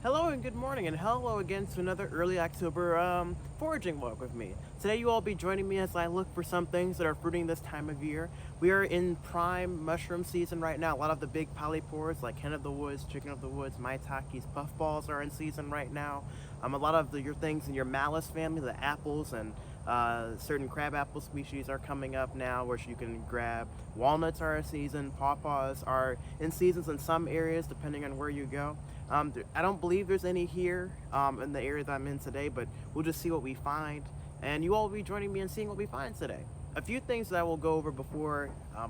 Hello and good morning, and hello again to another early October foraging walk with me. Today you all be joining me as I look for some things that are fruiting this time of year. We are in prime mushroom season right now. A lot of the big polypores like hen of the woods, chicken of the woods, maitakes, puffballs are in season right now. A lot of your things in your malus family, the apples and certain crabapple species are coming up now, which you can grab. Walnuts are in season. Pawpaws are in seasons in some areas, depending on where you go. I don't believe there's any here in the area that I'm in today, but we'll just see what we find. And you all will be joining me in seeing what we find today. A few things that I will go over before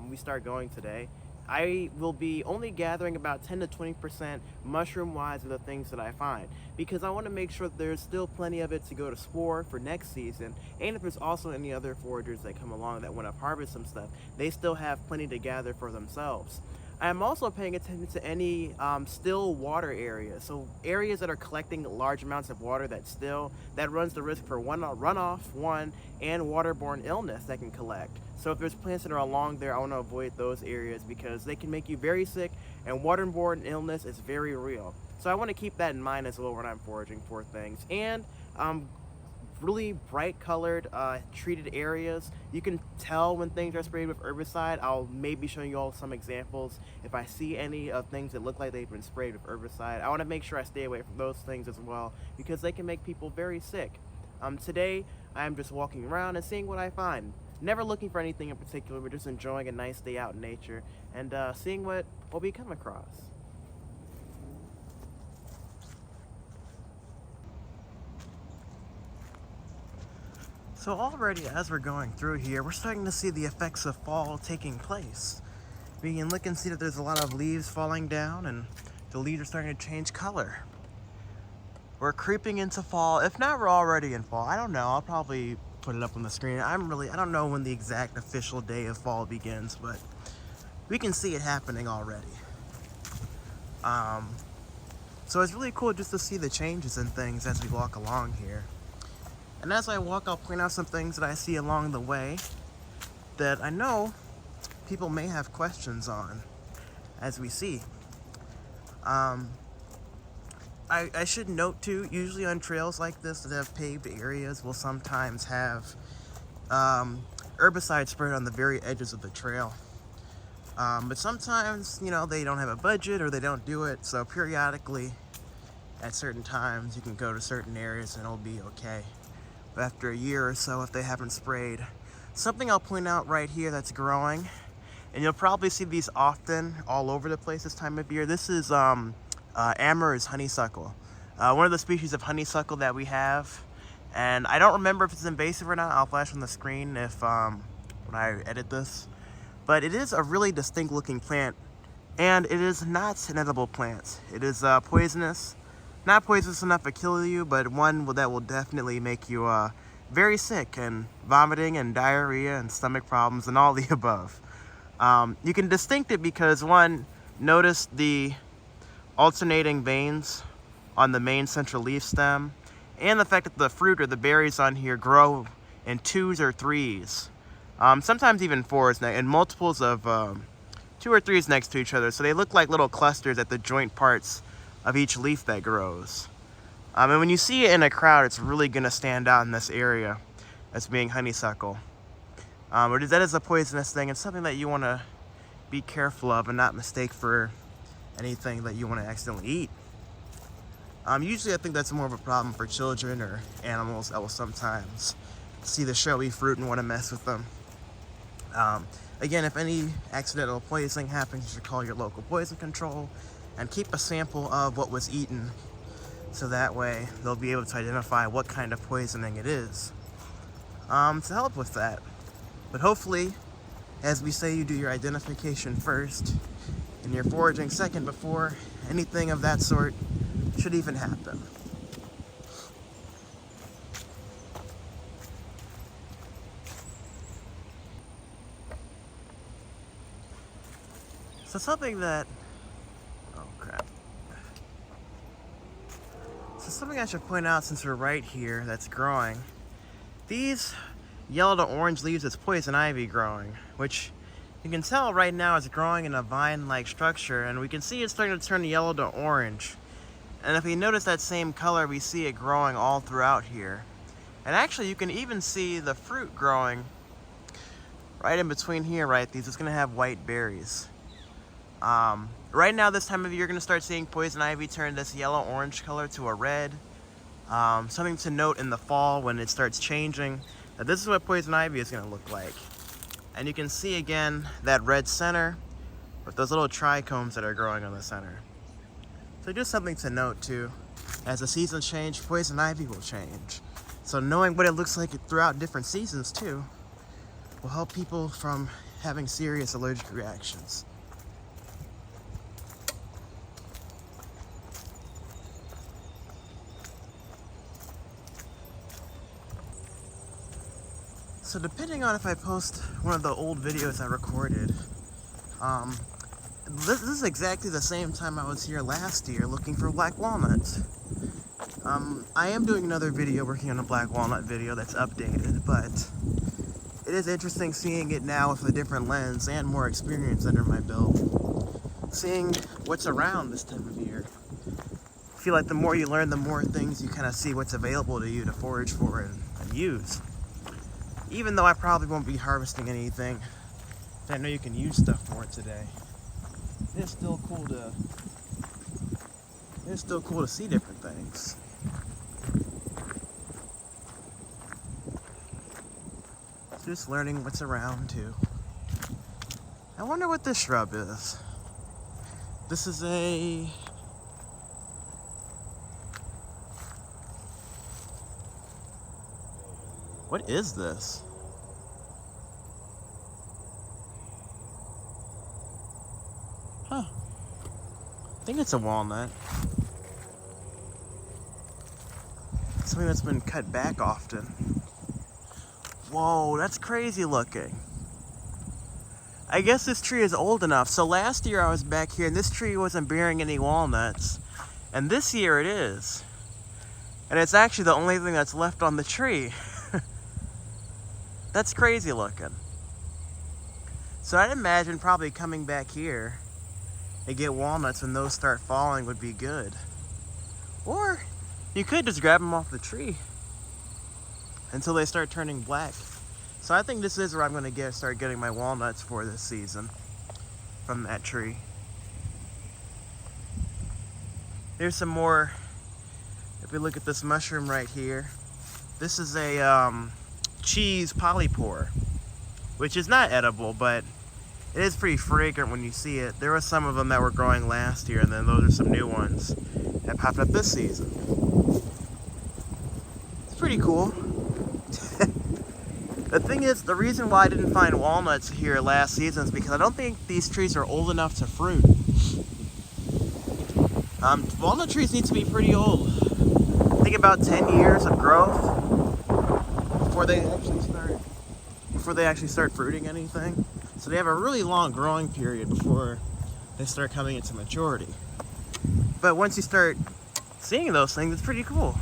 we start going today. I will be only gathering about 10 to 20% mushroom-wise of the things that I find, because I want to make sure that there's still plenty of it to go to spore for next season, and if there's also any other foragers that come along that want to harvest some stuff, they still have plenty to gather for themselves. I am also paying attention to any still water areas, so areas that are collecting large amounts of water that runs the risk for runoff, and waterborne illness that can collect. So if there's plants that are along there, I want to avoid those areas because they can make you very sick, and waterborne illness is very real. So I want to keep that in mind as well when I'm foraging for things. And really bright colored treated areas. You can tell when things are sprayed with herbicide. I'll maybe show you all some examples if I see any of things that look like they've been sprayed with herbicide. I want to make sure I stay away from those things as well because they can make people very sick. Today I'm just walking around and seeing what I find. Never looking for anything in particular, we're just enjoying a nice day out in nature and seeing what we come across. So already as we're going through here, we're starting to see the effects of fall taking place. We can look and see that there's a lot of leaves falling down and the leaves are starting to change color. We're creeping into fall. If not, we're already in fall. I don't know. I'll probably put it up on the screen. I don't know when the exact official day of fall begins, but we can see it happening already. So it's really cool just to see the changes in things as we walk along here. And as I walk, I'll point out some things that I see along the way that I know people may have questions on as we see. I should note too, usually on trails like this that have paved areas will sometimes have herbicide sprayed on the very edges of the trail. But sometimes, they don't have a budget or they don't do it, so periodically at certain times you can go to certain areas and it'll be okay. But after a year or so, if they haven't sprayed. Something I'll point out right here that's growing, and you'll probably see these often all over the place this time of year. This is Amber's honeysuckle, one of the species of honeysuckle that we have, and I don't remember if it's invasive or not. I'll flash on the screen if when I edit this, but it is a really distinct looking plant, and it is not an edible plant. It is poisonous. Not poisonous enough to kill you, but one that will definitely make you very sick, and vomiting and diarrhea and stomach problems and all the above. You can distinct it because, one, notice the alternating veins on the main central leaf stem, and the fact that the fruit or the berries on here grow in 2s or 3s, sometimes even 4s, and multiples of 2 or 3s next to each other, so they look like little clusters at the joint parts of each leaf that grows. And when you see it in a crowd, it's really going to stand out in this area as being honeysuckle. That is a poisonous thing. It's something that you want to be careful of and not mistake for anything that you want to accidentally eat. Usually I think that's more of a problem for children or animals that will sometimes see the showy fruit and want to mess with them. Again, if any accidental poisoning happens, you should call your local poison control and keep a sample of what was eaten, so that way they'll be able to identify what kind of poisoning it is to help with that. But hopefully, as we say, you do your identification first and your foraging second before anything of that sort should even happen. So something I should point out since we're right here that's growing. These yellow to orange leaves is poison ivy growing, which you can tell right now is growing in a vine-like structure, and we can see it's starting to turn yellow to orange. And if you notice that same color, we see it growing all throughout here. And actually, you can even see the fruit growing right in between here, right? It's gonna have white berries. Right now, this time of year, you're gonna start seeing poison ivy turn this yellow-orange color to a red. Something to note in the fall when it starts changing, that this is what poison ivy is gonna look like. And you can see again that red center with those little trichomes that are growing on the center. So just something to note too. As the seasons change, poison ivy will change. So knowing what it looks like throughout different seasons too will help people from having serious allergic reactions. So depending on if I post one of the old videos I recorded, this is exactly the same time I was here last year looking for black walnuts. I am doing another video, working on a black walnut video that's updated, but it is interesting seeing it now with a different lens and more experience under my belt. Seeing what's around this time of year. I feel like the more you learn, the more things you kind of see what's available to you to forage for and use. Even though I probably won't be harvesting anything, I know you can use stuff for it today. It's still cool to see different things. Just learning what's around too. I wonder what this shrub is. This is a... What is this? Huh. I think it's a walnut. Something that's been cut back often. Whoa, that's crazy looking. I guess this tree is old enough. So last year I was back here and this tree wasn't bearing any walnuts. And this year it is. And it's actually the only thing that's left on the tree. That's crazy looking. So I'd imagine probably coming back here and get walnuts when those start falling would be good. Or you could just grab them off the tree until they start turning black. So I think this is where I'm going to start getting my walnuts for this season, from that tree. Here's some more. If we look at this mushroom right here, this is a cheese polypore, which is not edible, but it is pretty fragrant when you see it. There were some of them that were growing last year, and then those are some new ones that popped up this season. It's pretty cool. The thing is, the reason why I didn't find walnuts here last season is because I don't think these trees are old enough to fruit. Walnut trees need to be pretty old. I think about 10 years of growth before they actually start fruiting anything. So they have a really long growing period before they start coming into maturity. But once you start seeing those things, it's pretty cool.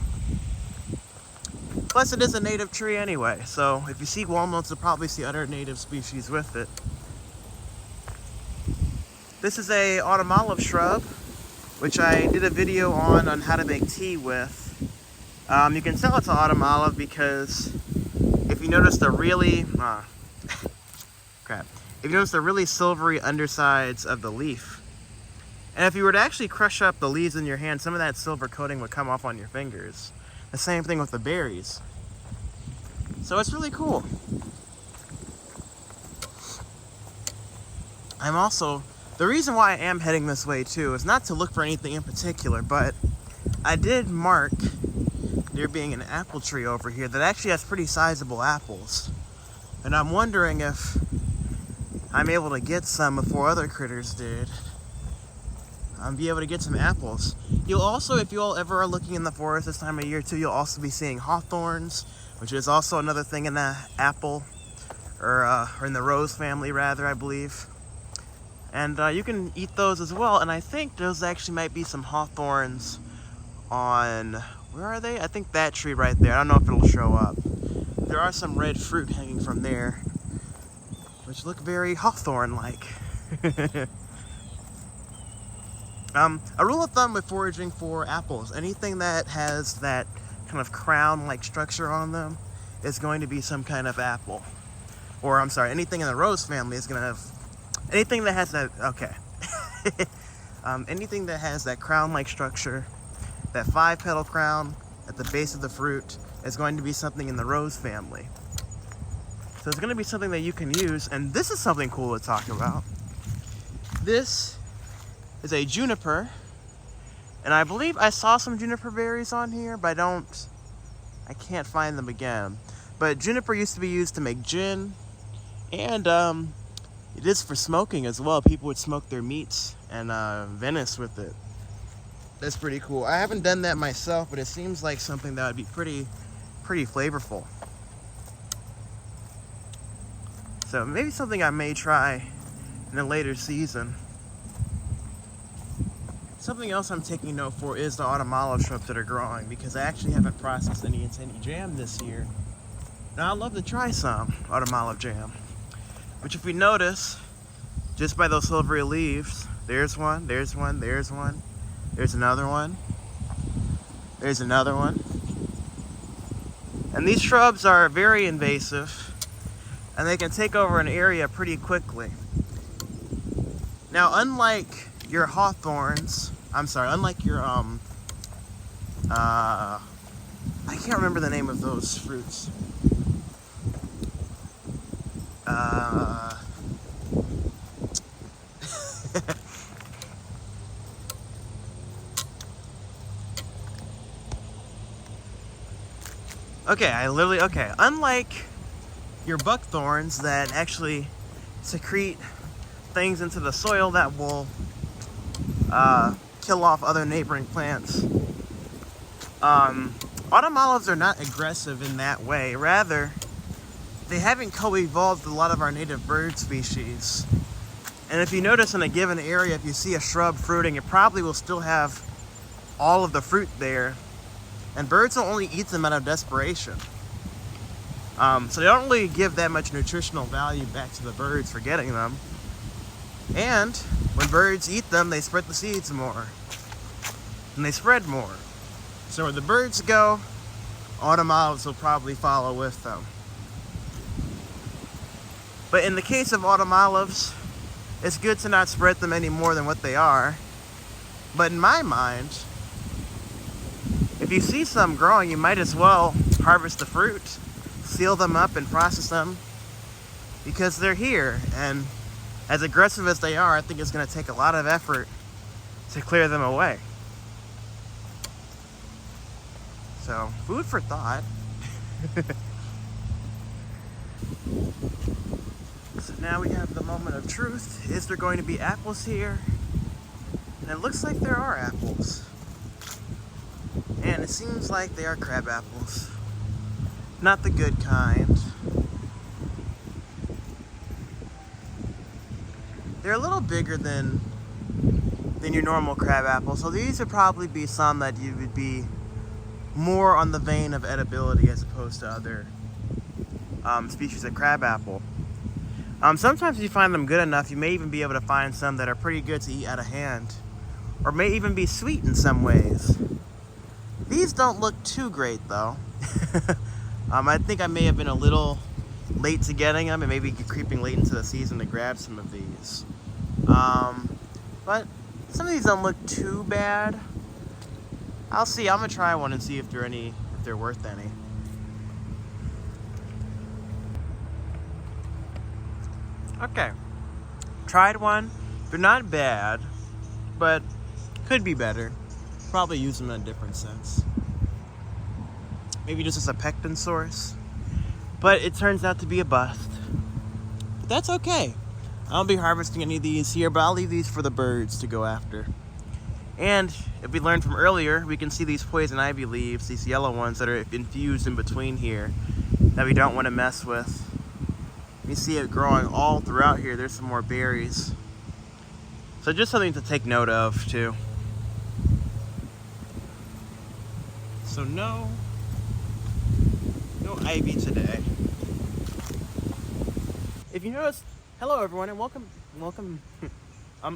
Plus it is a native tree anyway, so if you see walnuts, you'll probably see other native species with it. This is a autumn olive shrub, which I did a video on how to make tea with. You can tell it's autumn olive because if you notice the really if you notice the really silvery undersides of the leaf, and if you were to actually crush up the leaves in your hand, some of that silver coating would come off on your fingers. The same thing with the berries. So it's really cool. The reason why I am heading this way too is not to look for anything in particular, but I did mark there being an apple tree over here that actually has pretty sizable apples. And I'm wondering if I'm able to get some before other critters did. Be able to get some apples. You'll also, if you all ever are looking in the forest this time of year too, you'll also be seeing hawthorns, which is also another thing in the apple, or in the rose family rather, I believe. And you can eat those as well, and I think those actually might be some hawthorns on, where are they? I think that tree right there. I don't know if it'll show up. There are some red fruit hanging from there, which look very hawthorn-like. A rule of thumb with foraging for apples, anything that has that kind of crown-like structure on them is going to be some kind of apple. Or, I'm sorry, anything in the rose family is going to have... Anything that has that... Okay. Anything that has that crown-like structure, that 5-petal crown at the base of the fruit, is going to be something in the rose family. So it's going to be something that you can use, and this is something cool to talk about. This is a juniper, and I believe I saw some juniper berries on here, but I can't find them again. But juniper used to be used to make gin, and it is for smoking as well. People would smoke their meats and Venice with it. That's pretty cool. I haven't done that myself, but it seems like something that would be pretty flavorful. So maybe something I may try in a later season. Something else I'm taking note for is the autumn olive shrubs that are growing, because I actually haven't processed any into any jam this year. Now I'd love to try some autumn olive jam. Which, if we notice, just by those silvery leaves, there's one, there's one, there's one, there's another one, there's another one. And these shrubs are very invasive, and they can take over an area pretty quickly. Now, unlike your hawthorns, unlike your, I can't remember the name of those fruits. Unlike your buckthorns that actually secrete things into the soil that will kill off other neighboring plants, autumn olives are not aggressive in that way. Rather, they haven't co-evolved with a lot of our native bird species. And if you notice in a given area, if you see a shrub fruiting, it probably will still have all of the fruit there. And birds will only eat them out of desperation. So they don't really give that much nutritional value back to the birds for getting them. And when birds eat them, they spread the seeds more. And they spread more. So where the birds go, autumn olives will probably follow with them. But in the case of autumn olives, it's good to not spread them any more than what they are. But in my mind, if you see some growing, you might as well harvest the fruit, seal them up, and process them, because they're here. And as aggressive as they are, I think it's going to take a lot of effort to clear them away. So, food for thought. So now we have the moment of truth. Is there going to be apples here? And it looks like there are apples. And it seems like they are crab apples. Not the good kind. They're a little bigger than your normal crab apple. So these would probably be some that you would be more on the vein of edibility as opposed to other species of crab apple. Sometimes if you find them good enough, you may even be able to find some that are pretty good to eat out of hand, or may even be sweet in some ways. These don't look too great though. I think I may have been a little late to getting them, and maybe creeping late into the season to grab some of these. But some of these don't look too bad. I'll see. I'm gonna try one and see if they're worth any. Okay, tried one. They're not bad, but could be better. Probably use them in a different sense. Maybe just as a pectin source. But it turns out to be a bust. But that's okay. I won't be harvesting any of these here, but I'll leave these for the birds to go after. And if we learned from earlier, we can see these poison ivy leaves, these yellow ones that are infused in between here, that we don't want to mess with. You see it growing all throughout here. There's some more berries. So just something to take note of too. So no ivy today. If you notice, hello everyone and welcome.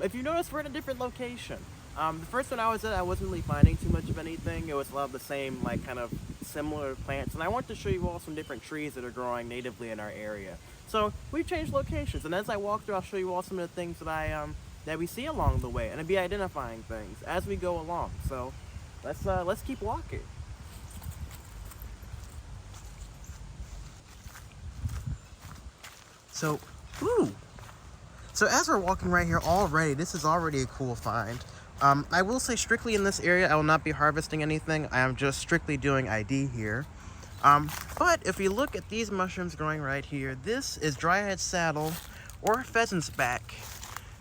If you notice, we're in a different location. The first one I was at, I wasn't really finding too much of anything. It was a lot of the same, like, kind of similar plants. And I want to show you all some different trees that are growing natively in our area. So we've changed locations, and as I walk through, I'll show you all some of the things that we see along the way, and I'll be identifying things as we go along. So let's keep walking. So, So as we're walking right here already, this is already a cool find. I will say strictly in this area, I will not be harvesting anything. I am just strictly doing ID here. But if you look at these mushrooms growing right here, this is dryad saddle or pheasant's back.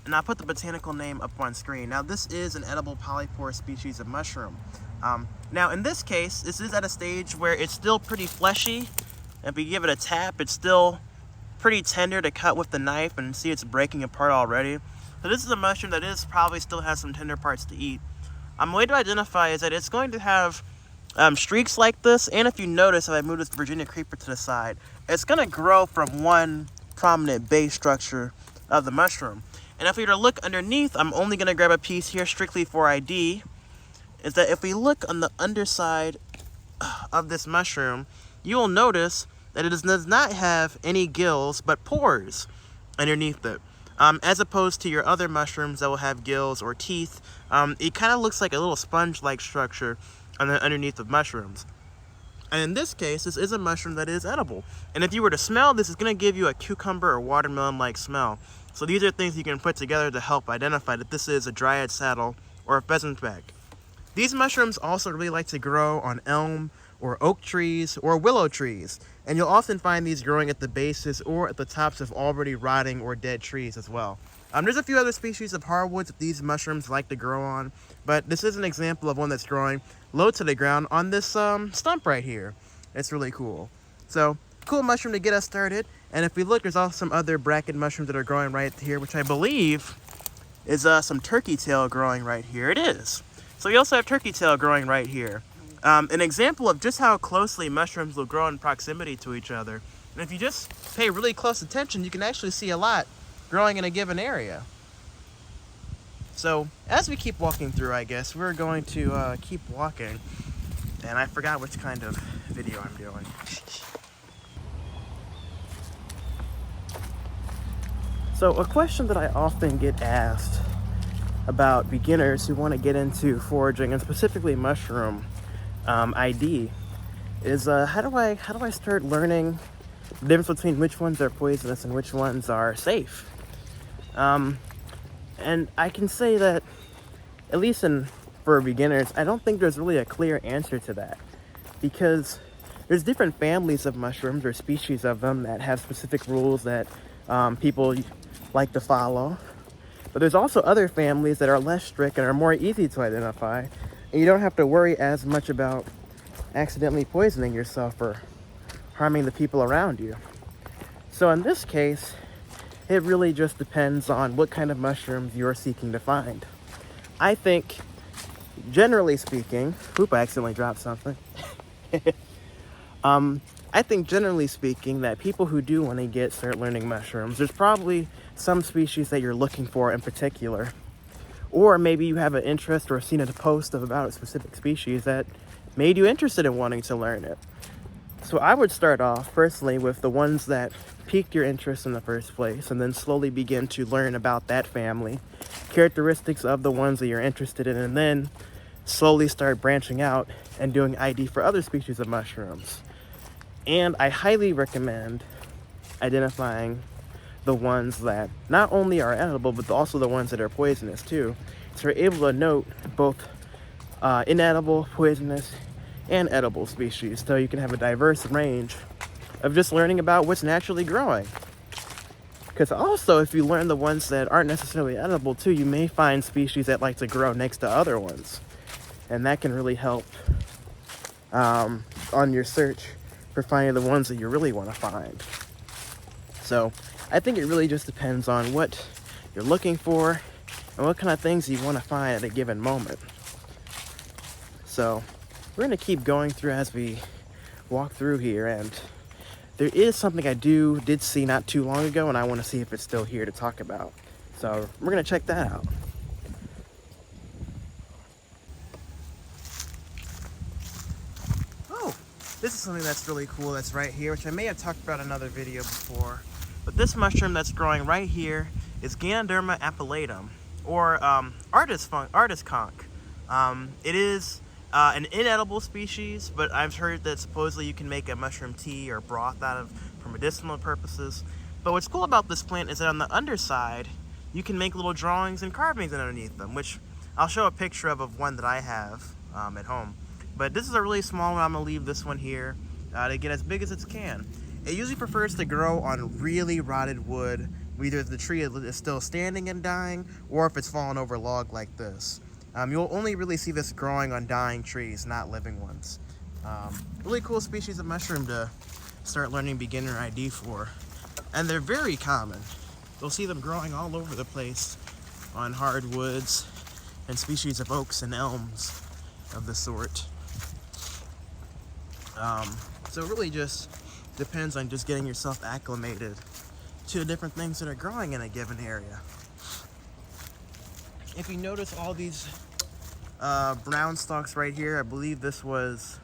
And I'll put the botanical name up on screen. Now this is an edible polypore species of mushroom. Now in this case, this is at a stage where it's still pretty fleshy. If you give it a tap, it's still pretty tender to cut with the knife, and see it's breaking apart already. So this is a mushroom that is probably still has some tender parts to eat. A way to identify is that it's going to have streaks like this, and if you notice, if I move this Virginia creeper to the side, it's going to grow from one prominent base structure of the mushroom. And if we were to look underneath, I'm only going to grab a piece here strictly for ID, is that if we look on the underside of this mushroom, you will notice that it does not have any gills but pores underneath it. As opposed to your other mushrooms that will have gills or teeth, it kind of looks like a little sponge-like structure underneath of mushrooms. And in this case, this is a mushroom that is edible. And if you were to smell this, it's going to give you a cucumber or watermelon-like smell. So these are things you can put together to help identify that this is a dryad saddle or a pheasant's back. These mushrooms also really like to grow on elm or oak trees or willow trees, and you'll often find these growing at the bases or at the tops of already rotting or dead trees as well. There's a few other species of hardwoods that these mushrooms like to grow on, but this is an example of one that's growing low to the ground on this stump right here. It's really cool. So, cool mushroom to get us started. And if we look, there's also some other bracket mushrooms that are growing right here, which I believe is some turkey tail growing right here. It is. So we also have turkey tail growing right here. An example of just how closely mushrooms will grow in proximity to each other. And if you just pay really close attention, you can actually see a lot growing in a given area. So as we keep walking through, I guess, we're going to keep walking. And I forgot which kind of video I'm doing. So a question that I often get asked about beginners who want to get into foraging, and specifically mushroom ID, is how do I start learning the difference between which ones are poisonous and which ones are safe? And I can say that, at least for beginners, I don't think there's really a clear answer to that, because there's different families of mushrooms or species of them that have specific rules that people like to follow. But there's also other families that are less strict and are more easy to identify, and you don't have to worry as much about accidentally poisoning yourself or harming the people around you. So in this case, it really just depends on what kind of mushrooms you're seeking to find. I think, generally speaking, I accidentally dropped something. I think generally speaking that people who do want to start learning mushrooms, there's probably some species that you're looking for in particular. Or maybe you have an interest or seen a post about a specific species that made you interested in wanting to learn it. So I would start off personally with the ones that piqued your interest in the first place, and then slowly begin to learn about that family, characteristics of the ones that you're interested in, and then slowly start branching out and doing ID for other species of mushrooms. And I highly recommend identifying the ones that not only are edible, but also the ones that are poisonous too. So you're able to note both inedible, poisonous, and edible species, so you can have a diverse range of just learning about what's naturally growing. Because also, if you learn the ones that aren't necessarily edible too, you may find species that like to grow next to other ones, and that can really help on your search for finding the ones that you really want to find. So I think it really just depends on what you're looking for and what kind of things you want to find at a given moment. So we're going to keep going through as we walk through here, and there is something I did see not too long ago, and I want to see if it's still here to talk about. So we're going to check that out. This is something that's really cool that's right here, which I may have talked about in another video before. But this mushroom that's growing right here is Ganoderma appellatum, or artist conch. It is an inedible species, but I've heard that supposedly you can make a mushroom tea or broth out of for medicinal purposes. But what's cool about this plant is that on the underside, you can make little drawings and carvings underneath them, which I'll show a picture of one that I have at home. But this is a really small one. I'm going to leave this one here to get as big as it can. It usually prefers to grow on really rotted wood, either the tree is still standing and dying, or if it's fallen over a log like this. You'll only really see this growing on dying trees, not living ones. Really cool species of mushroom to start learning beginner ID for. And they're very common. You'll see them growing all over the place on hardwoods and species of oaks and elms of the sort. So it really just depends on just getting yourself acclimated to the different things that are growing in a given area. If you notice all these brown stalks right here, I believe this was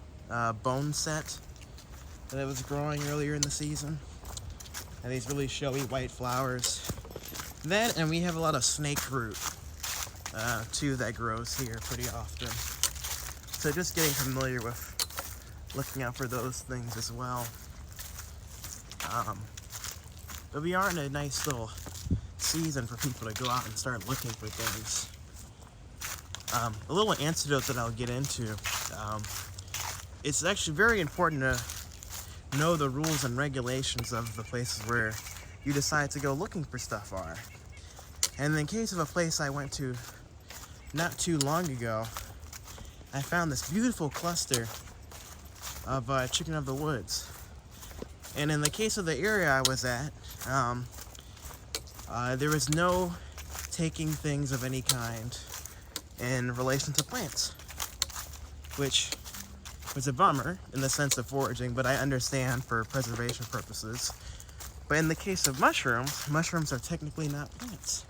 bone set that it was growing earlier in the season. And these really showy white flowers. That, and we have a lot of snake root too that grows here pretty often. So just getting familiar with looking out for those things as well. But we are in a nice little season for people to go out and start looking for things. A little antidote that I'll get into. It's actually very important to know the rules and regulations of the places where you decide to go looking for stuff are. And in the case of a place I went to not too long ago, I found this beautiful cluster of chicken of the woods. And in the case of the area I was at, there was no taking things of any kind in relation to plants, which was a bummer in the sense of foraging, but I understand for preservation purposes. But in the case of mushrooms, mushrooms are technically not plants.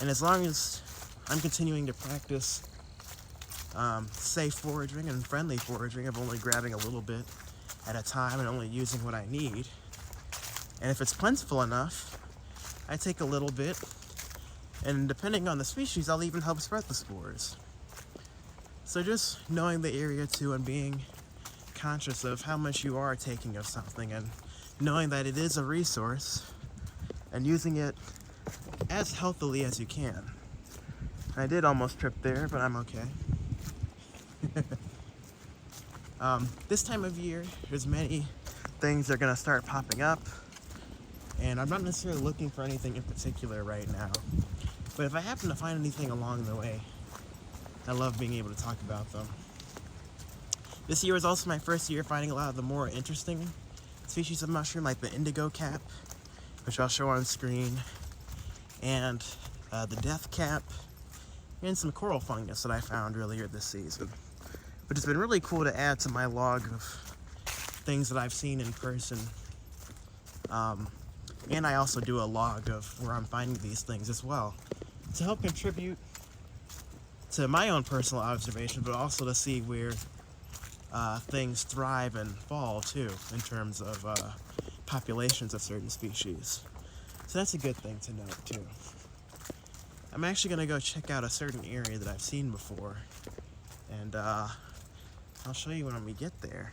And as long as I'm continuing to practice safe foraging and friendly foraging of only grabbing a little bit at a time and only using what I need, and if it's plentiful enough, I take a little bit, and depending on the species, I'll even help spread the spores. So just knowing the area too and being conscious of how much you are taking of something and knowing that it is a resource and using it as healthily as you can. I did almost trip there, but I'm okay. This time of year, there's many things that are going to start popping up, and I'm not necessarily looking for anything in particular right now. But if I happen to find anything along the way, I love being able to talk about them. This year was also my first year finding a lot of the more interesting species of mushroom, like the indigo cap, which I'll show on screen, and the death cap, and some coral fungus that I found earlier this season. But it's been really cool to add to my log of things that I've seen in person. And I also do a log of where I'm finding these things as well, to help contribute to my own personal observation, but also to see where things thrive and fall too, in terms of populations of certain species. So that's a good thing to note too. I'm actually going to go check out a certain area that I've seen before, and I'll show you when we get there.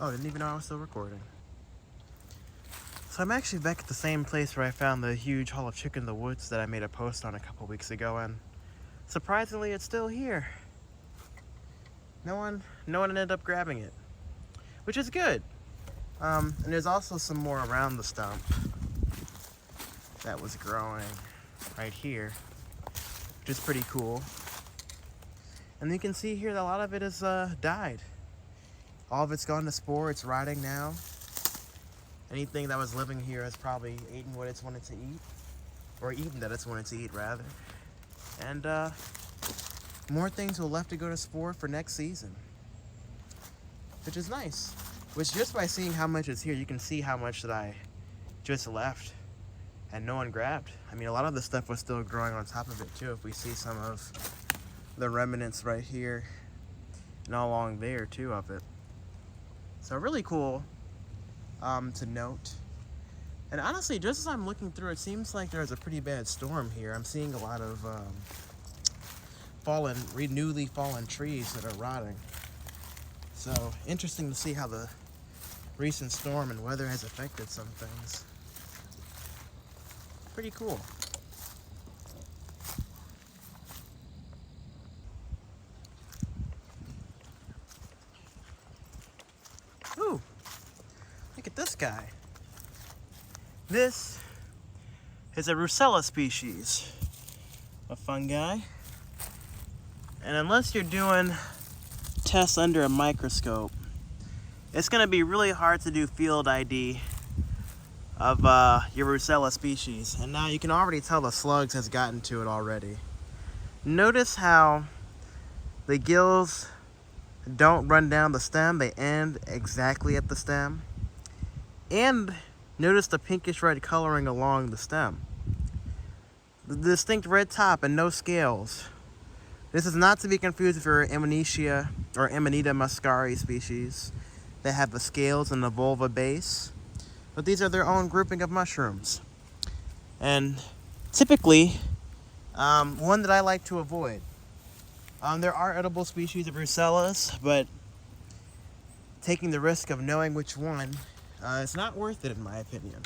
Oh, didn't even know I was still recording. So I'm actually back at the same place where I found the huge haul of chicken in the woods that I made a post on a couple weeks ago, and surprisingly it's still here. No one ended up grabbing it, which is good. And there's also some more around the stump that was growing right here, which is pretty cool. And you can see here that a lot of it has died. All of it's gone to spore. It's rotting now. Anything that was living here has probably eaten what it's wanted to eat, or eaten that it's wanted to eat, rather. And more things will left to go to spore for next season, which is nice. Which, just by seeing how much is here, you can see how much that I just left and no one grabbed. I mean, a lot of the stuff was still growing on top of it too. If we see some of the remnants right here and all along there too of it. So really cool to note. And honestly, just as I'm looking through, it seems like there's a pretty bad storm here. I'm seeing a lot of newly fallen trees that are rotting. So interesting to see how the recent storm and weather has affected some things. Pretty cool. Ooh, look at this guy. This is a Russella species of fungi. And unless you're doing tests under a microscope, it's going to be really hard to do field ID of your Russella species. And now you can already tell the slugs has gotten to it already. Notice how the gills don't run down the stem, they end exactly at the stem. And notice the pinkish red coloring along the stem. The distinct red top and no scales. This is not to be confused with your Indonesia or Amanita muscari species that have the scales and the vulva base. But these are their own grouping of mushrooms. And typically, one that I like to avoid. There are edible species of Russellas, but taking the risk of knowing which one is not worth it in my opinion.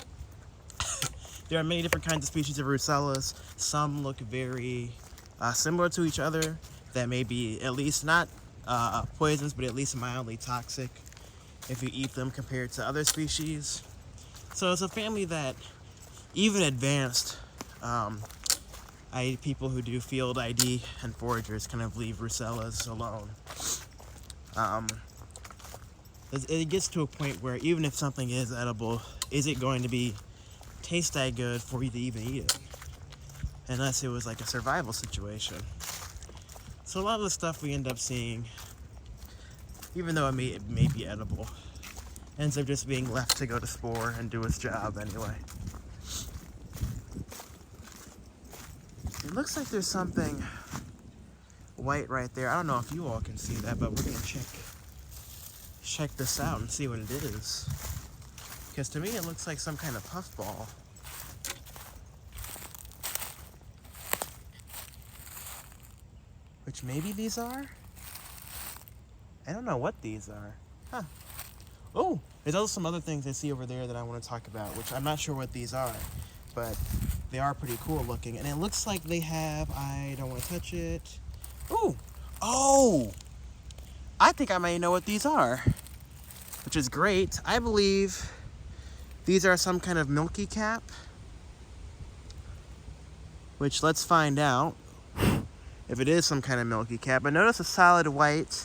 There are many different kinds of species of Russellas. Some look very similar to each other, that may be at least not poisonous, but at least mildly toxic if you eat them compared to other species. So it's a family that even advanced people who do field ID and foragers kind of leave Russellas alone. It gets to a point where even if something is edible, is it going to taste that good for you to even eat it? Unless it was like a survival situation. So a lot of the stuff we end up seeing, even though it may be edible, ends up just being left to go to spore and do its job anyway. It looks like there's something white right there. I don't know if you all can see that, but we're gonna check this out and see what it is. Because to me it looks like some kind of puffball. Which maybe these are? I don't know what these are. Huh. Oh, there's also some other things I see over there that I want to talk about, which I'm not sure what these are, but they are pretty cool looking. And it looks like they have, I don't want to touch it. Ooh, oh, I think I may know what these are, which is great. I believe these are some kind of milky cap, which let's find out if it is some kind of milky cap. But notice the solid white,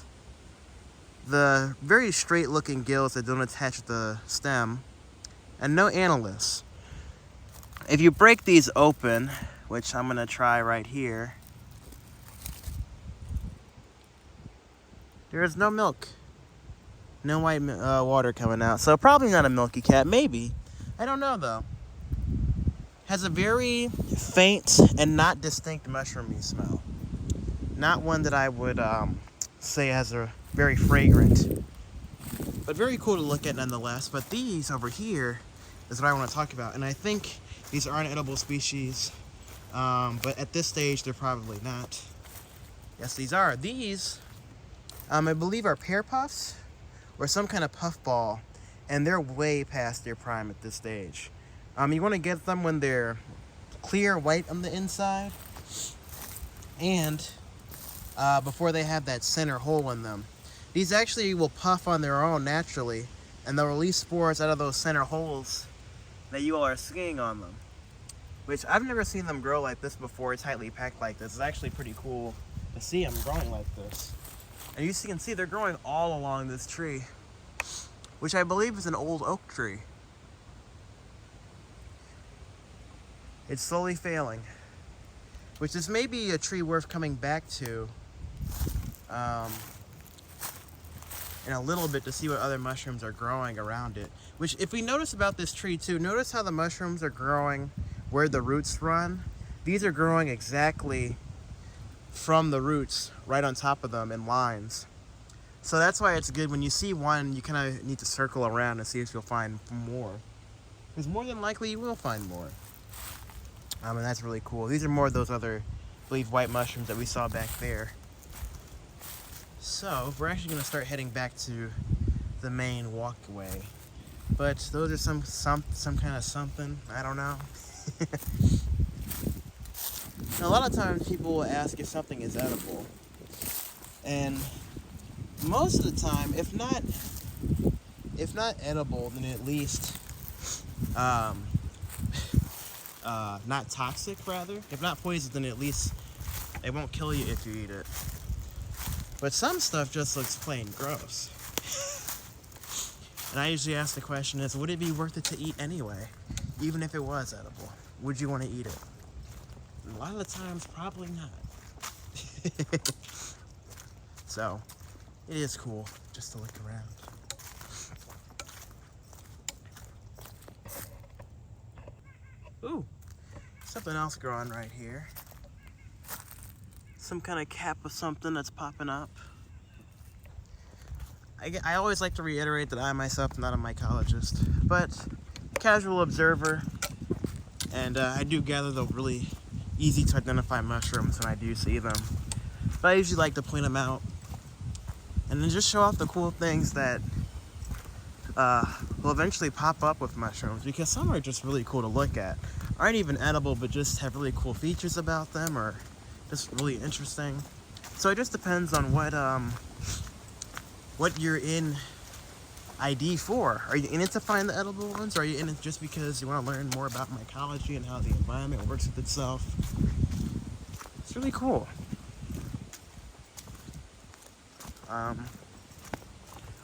the very straight looking gills that don't attach to the stem, and no annulus. If you break these open, which I'm gonna try right here, there is no milk, no white water coming out. So probably not a milky cap, maybe. I don't know though. Has a very faint and not distinct mushroomy smell. Not one that I would say has a very fragrant, but very cool to look at nonetheless. But these over here is what I want to talk about, and I think these are an edible species, but at this stage they're probably not. Yes, these are. These, I believe, are pear puffs, or some kind of puffball, and they're way past their prime at this stage. You want to get them when they're clear white on the inside, and before they have that center hole in them. These actually will puff on their own naturally, and they'll release spores out of those center holes that you all are seeing on them. Which I've never seen them grow like this before, tightly packed like this. It's actually pretty cool to see them growing like this. And you can see they're growing all along this tree, which I believe is an old oak tree. It's slowly failing, which is maybe a tree worth coming back to in a little bit to see what other mushrooms are growing around it. Which, if we notice about this tree too, notice how the mushrooms are growing where the roots run. These are growing exactly from the roots right on top of them in lines. So that's why it's good when you see one, you kind of need to circle around and see if you'll find more. Because more than likely you will find more. And that's really cool. These are more of those other, I believe, white mushrooms that we saw back there. So we're actually going to start heading back to the main walkway. But those are some kind of something, I don't know. A lot of times people will ask if something is edible. And most of the time, if not edible, then at least not toxic, rather. If not poison, then at least it won't kill you if you eat it. But some stuff just looks plain gross. And I usually ask the question is, would it be worth it to eat anyway? Even if it was edible, would you want to eat it? And a lot of the times, probably not. So, it is cool just to look around. Ooh, something else growing right here. Some kind of cap of something that's popping up. I always like to reiterate that I myself am not a mycologist, but casual observer, and I do gather the really easy to identify mushrooms when I do see them. But I usually like to point them out and then just show off the cool things that will eventually pop up with mushrooms, because some are just really cool to look at. Aren't even edible, but just have really cool features about them, or just really interesting. So it just depends on what you're in ID for. Are you in it to find the edible ones, or are you in it just because you want to learn more about mycology and how the environment works with itself? It's really cool.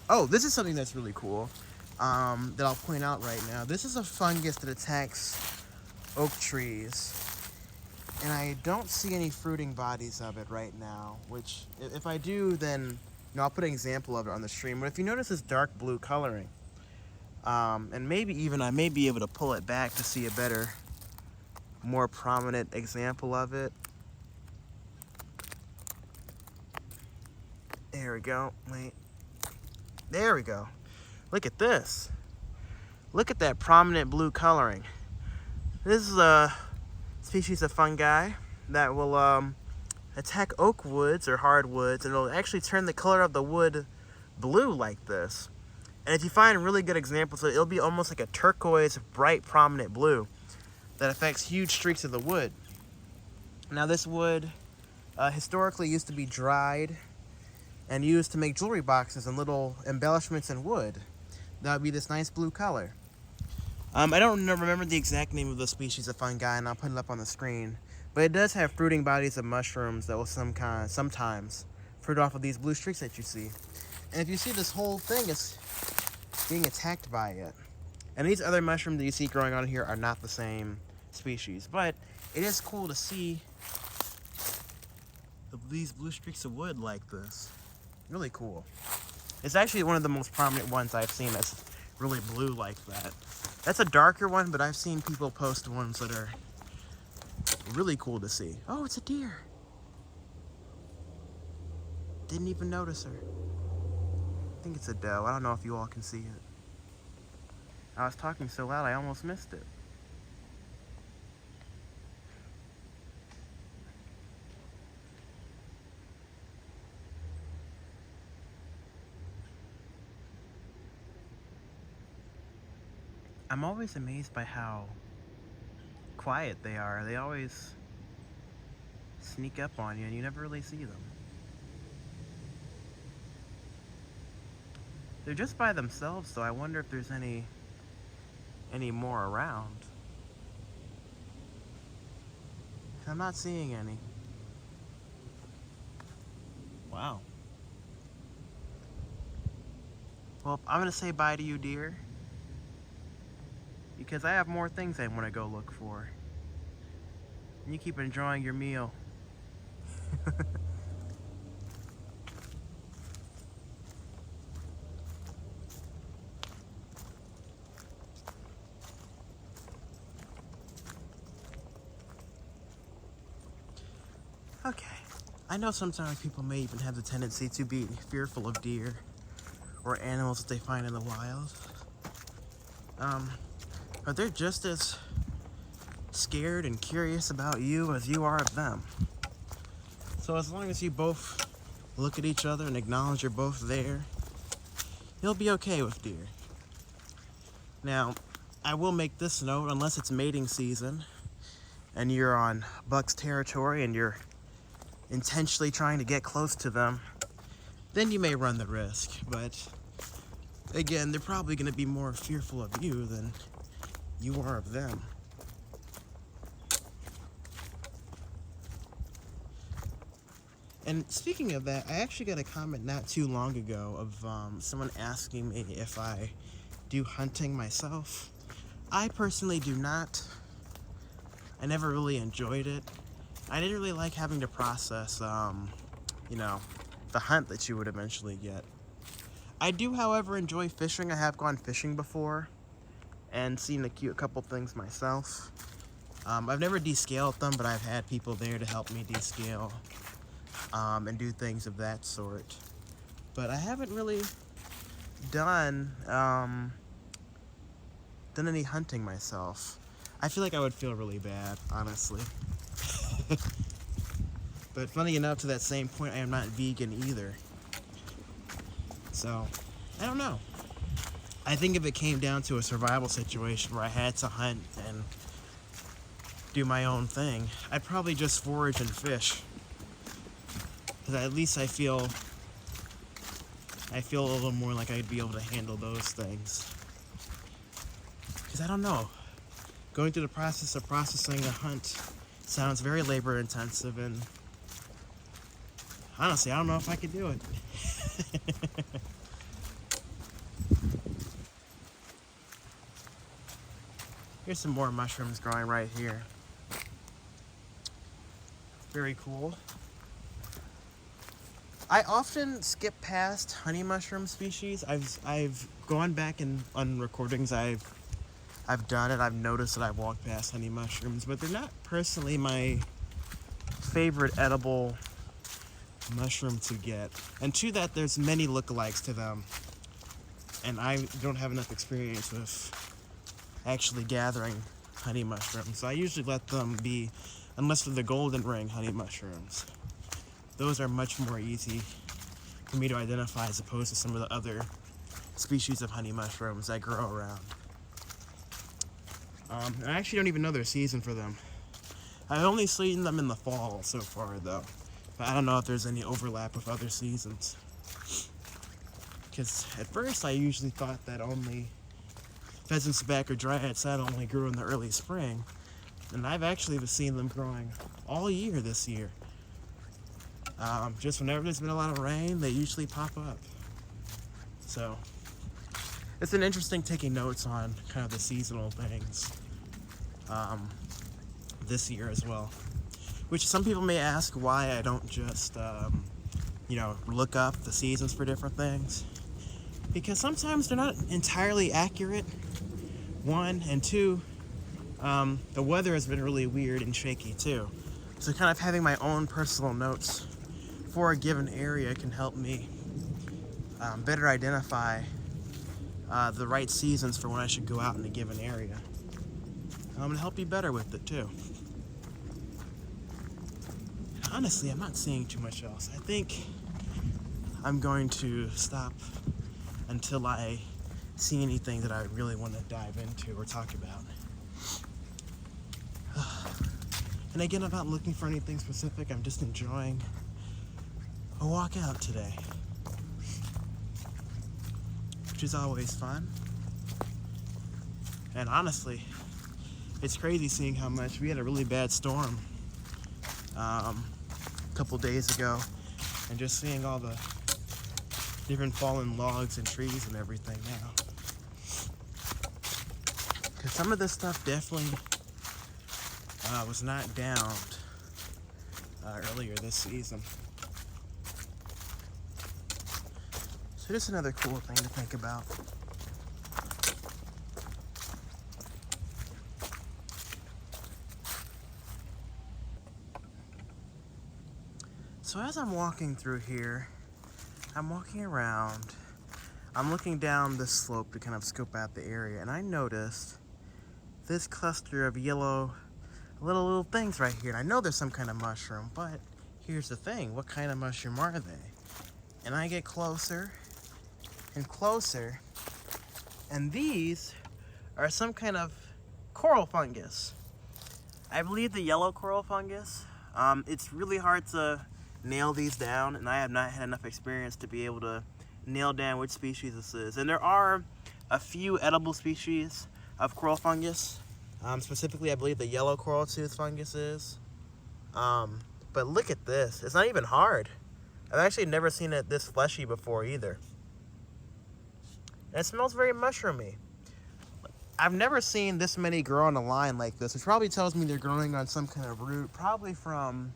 Oh, this is something that's really cool that I'll point out right now. This is a fungus that attacks oak trees, and I don't see any fruiting bodies of it right now, which if I do, then I'll put an example of it on the stream. But if you notice this dark blue coloring, and maybe even I may be able to pull it back to see a better, more prominent example of it. There we go. Wait. There we go. Look at this. Look at that prominent blue coloring. This is a species of fungi that will attack oak woods or hardwoods, and it'll actually turn the color of the wood blue like this. And if you find really good examples, it'll be almost like a turquoise, bright, prominent blue that affects huge streaks of the wood. Now this wood historically used to be dried and used to make jewelry boxes and little embellishments in wood. That would be this nice blue color. I don't remember the exact name of the species of fungi, and I'll put it up on the screen. But it does have fruiting bodies of mushrooms that will sometimes fruit off of these blue streaks that you see. And if you see, this whole thing is being attacked by it. And these other mushrooms that you see growing on here are not the same species. But it is cool to see these blue streaks of wood like this. Really cool. It's actually one of the most prominent ones I've seen that's really blue like that. That's a darker one, but I've seen people post ones that are really cool to see. Oh, it's a deer. Didn't even notice her. I think it's a doe. I don't know if you all can see it. I was talking so loud I almost missed it. I'm always amazed by how quiet they are. They always sneak up on you and you never really see them. They're just by themselves, so I wonder if there's any more around. I'm not seeing any. Wow. Well, I'm gonna say bye to you, dear, because I have more things I want to go look for. And you keep enjoying your meal. Okay. I know sometimes people may even have the tendency to be fearful of deer or animals that they find in the wild. But they're just as scared and curious about you as you are of them. So as long as you both look at each other and acknowledge you're both there, you'll be okay with deer. Now, I will make this note, unless it's mating season and you're on buck's territory and you're intentionally trying to get close to them, then you may run the risk. But again, they're probably going to be more fearful of you than you are of them. And speaking of that, I actually got a comment not too long ago of someone asking me if I do hunting myself. I personally do not. I never really enjoyed it. I didn't really like having to process, the hunt that you would eventually get. I do, however, enjoy fishing. I have gone fishing before and seen a couple things myself. I've never descaled them, but I've had people there to help me descale and do things of that sort. But I haven't really done any hunting myself. I feel like I would feel really bad, honestly. But funny enough, to that same point, I am not vegan either. So, I don't know. I think if it came down to a survival situation where I had to hunt and do my own thing, I'd probably just forage and fish. Because at least I feel a little more like I'd be able to handle those things. Because I don't know. Going through the process of processing a hunt sounds very labor intensive, and honestly, I don't know if I could do it. Here's some more mushrooms growing right here. Very cool. I often skip past honey mushroom species. I've gone back on recordings I've done it. I've noticed that I've walked past honey mushrooms, but they're not personally my favorite edible mushroom to get. And to that, there's many lookalikes to them, and I don't have enough experience with actually gathering honey mushrooms. So I usually let them be, unless they're the golden ring honey mushrooms. Those are much more easy for me to identify as opposed to some of the other species of honey mushrooms that grow around. I actually don't even know their season for them. I've only seen them in the fall so far, though. But I don't know if there's any overlap with other seasons. Because at first I usually thought that only pheasant's back or dryad saddle only grew in the early spring. And I've actually been seeing them growing all year this year. Just whenever there's been a lot of rain, they usually pop up. So it's been interesting taking notes on kind of the seasonal things this year as well. Which some people may ask why I don't just, look up the seasons for different things. Because sometimes they're not entirely accurate, one, and two, the weather has been really weird and shaky too. So kind of having my own personal notes for a given area can help me better identify the right seasons for when I should go out in a given area. And help you better with it too. Honestly, I'm not seeing too much else. I think I'm going to stop until I see anything that I really want to dive into or talk about. And again, I'm not looking for anything specific. I'm just enjoying a walk out today, which is always fun. And honestly, it's crazy seeing how much we had a really bad storm a couple days ago, and just seeing all the different fallen logs and trees and everything now. Because some of this stuff definitely was not downed earlier this season. So just another cool thing to think about. So as I'm walking through here, I'm walking around, I'm looking down this slope to kind of scope out the area, and I noticed this cluster of yellow little things right here. And I know there's some kind of mushroom, but here's the thing, what kind of mushroom are they? And I get closer and closer, and these are some kind of coral fungus. I believe the yellow coral fungus. It's really hard to nail these down, and I have not had enough experience to be able to nail down which species this is. And there are a few edible species of coral fungus. Specifically, I believe the yellow coral tooth fungus is. But look at this. It's not even hard. I've actually never seen it this fleshy before either. And it smells very mushroomy. I've never seen this many grow on a line like this, which probably tells me they're growing on some kind of root, probably from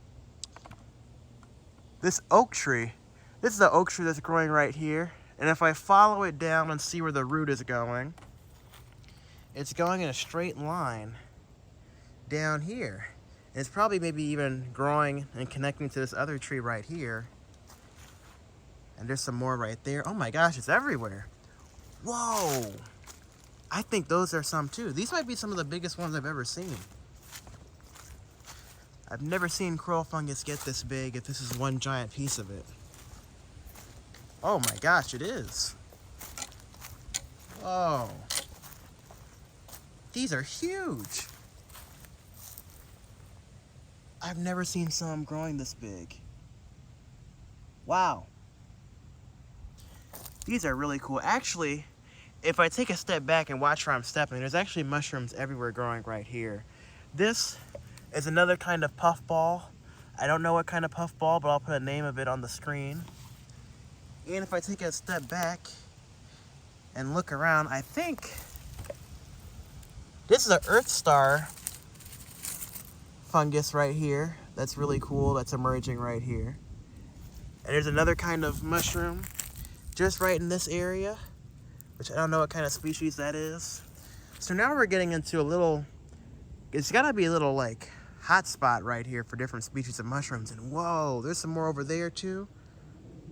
this oak tree. This is the oak tree that's growing right here. And if I follow it down and see where the root is going, it's going in a straight line down here. And it's probably maybe even growing and connecting to this other tree right here. And there's some more right there. Oh my gosh, it's everywhere. Whoa! I think those are some too. These might be some of the biggest ones I've ever seen. I've never seen coral fungus get this big if this is one giant piece of it. Oh my gosh, it is. Whoa. These are huge. I've never seen some growing this big. Wow. These are really cool. Actually, if I take a step back and watch where I'm stepping, there's actually mushrooms everywhere growing right here. This is another kind of puffball. I don't know what kind of puffball, but I'll put a name of it on the screen. And if I take a step back and look around, I think this is an earth star fungus right here. That's really cool. That's emerging right here. And there's another kind of mushroom just right in this area, which I don't know what kind of species that is. So now we're getting into a little, it's gotta be a little like hot spot right here for different species of mushrooms. And whoa, there's some more over there too.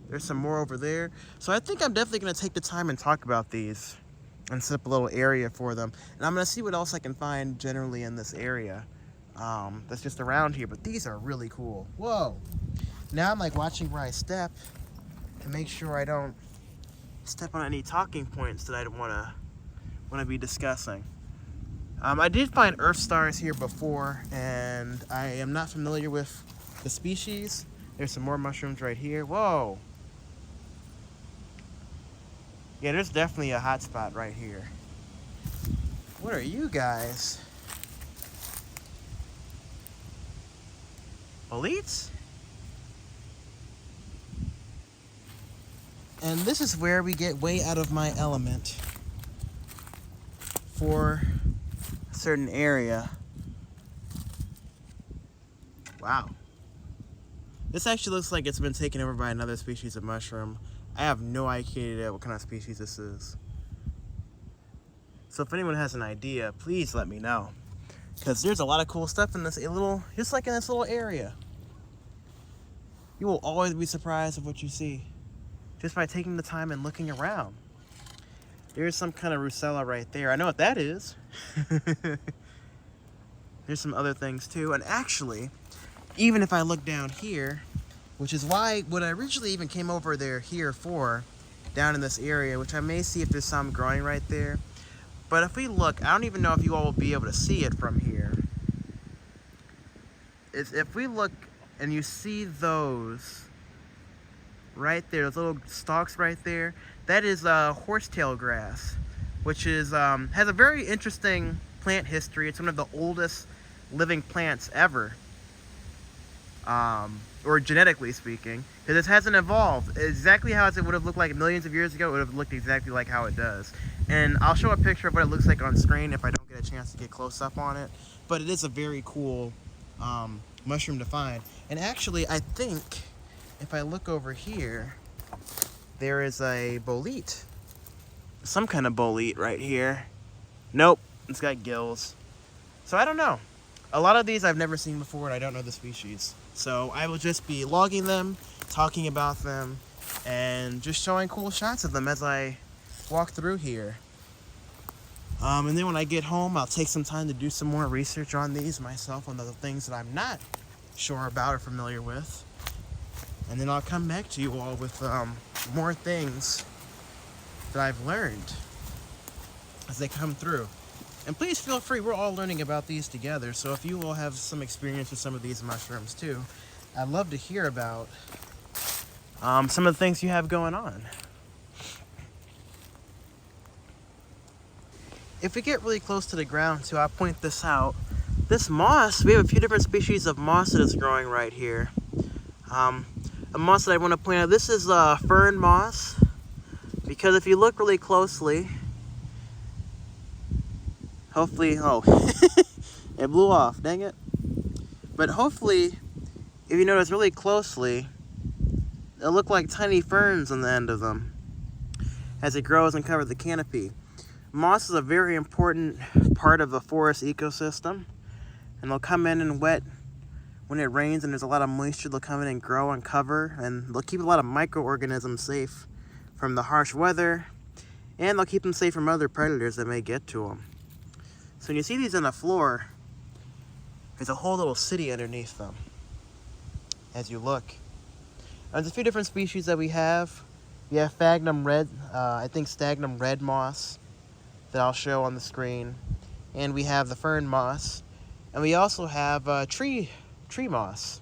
There's some more over there. So I think I'm definitely gonna take the time and talk about these and set up a little area for them. And I'm gonna see what else I can find generally in this area that's just around here. But these are really cool. Whoa. Now I'm like watching where I step to make sure I don't step on any talking points that I wanna be discussing. I did find earth stars here before, and I am not familiar with the species. There's some more mushrooms right here. Whoa. Yeah, there's definitely a hot spot right here. What are you guys? Boletes? And this is where we get way out of my element for a certain area. Wow. This actually looks like it's been taken over by another species of mushroom. I have no idea what kind of species this is. So if anyone has an idea, please let me know. Because there's a lot of cool stuff in this little, just like in this little area. You will always be surprised of what you see just by taking the time and looking around. There's some kind of Russella right there. I know what that is. There's some other things too. And actually, even if I look down here, which is why what I originally even came over there here for, down in this area, which I may see if there's some growing right there. But if we look, I don't even know if you all will be able to see it from here. If we look and you see those right there, those little stalks right there, that is horsetail grass, which is has a very interesting plant history. It's one of the oldest living plants ever, or genetically speaking, because it hasn't evolved exactly how it would have looked like millions of years ago. It would have looked exactly like how it does. And I'll show a picture of what it looks like on screen if I don't get a chance to get close up on it. But it is a very cool mushroom to find. And actually, I think if I look over here, there is a bolete. Some kind of bolete right here. Nope, it's got gills. So I don't know. A lot of these I've never seen before and I don't know the species. So I will just be logging them, talking about them, and just showing cool shots of them as I walk through here. And then when I get home, I'll take some time to do some more research on these myself, on the things that I'm not sure about or familiar with. And then I'll come back to you all with more things that I've learned as they come through. And please feel free, we're all learning about these together, so if you all have some experience with some of these mushrooms too, I'd love to hear about some of the things you have going on. If we get really close to the ground too, I'll point this out. This moss, we have a few different species of moss that is growing right here. A moss that I want to point out, this is fern moss, because if you look really closely, hopefully, oh, it blew off, dang it. But hopefully, if you notice really closely, they'll look like tiny ferns on the end of them as it grows and covers the canopy. Moss is a very important part of the forest ecosystem, and they'll come in and wet when it rains and there's a lot of moisture. They'll come in and grow and cover, and they'll keep a lot of microorganisms safe from the harsh weather, and they'll keep them safe from other predators that may get to them. So when you see these on the floor, there's a whole little city underneath them as you look. There's a few different species that we have. We have sphagnum red, I think sphagnum red moss that I'll show on the screen. And we have the fern moss. And we also have tree moss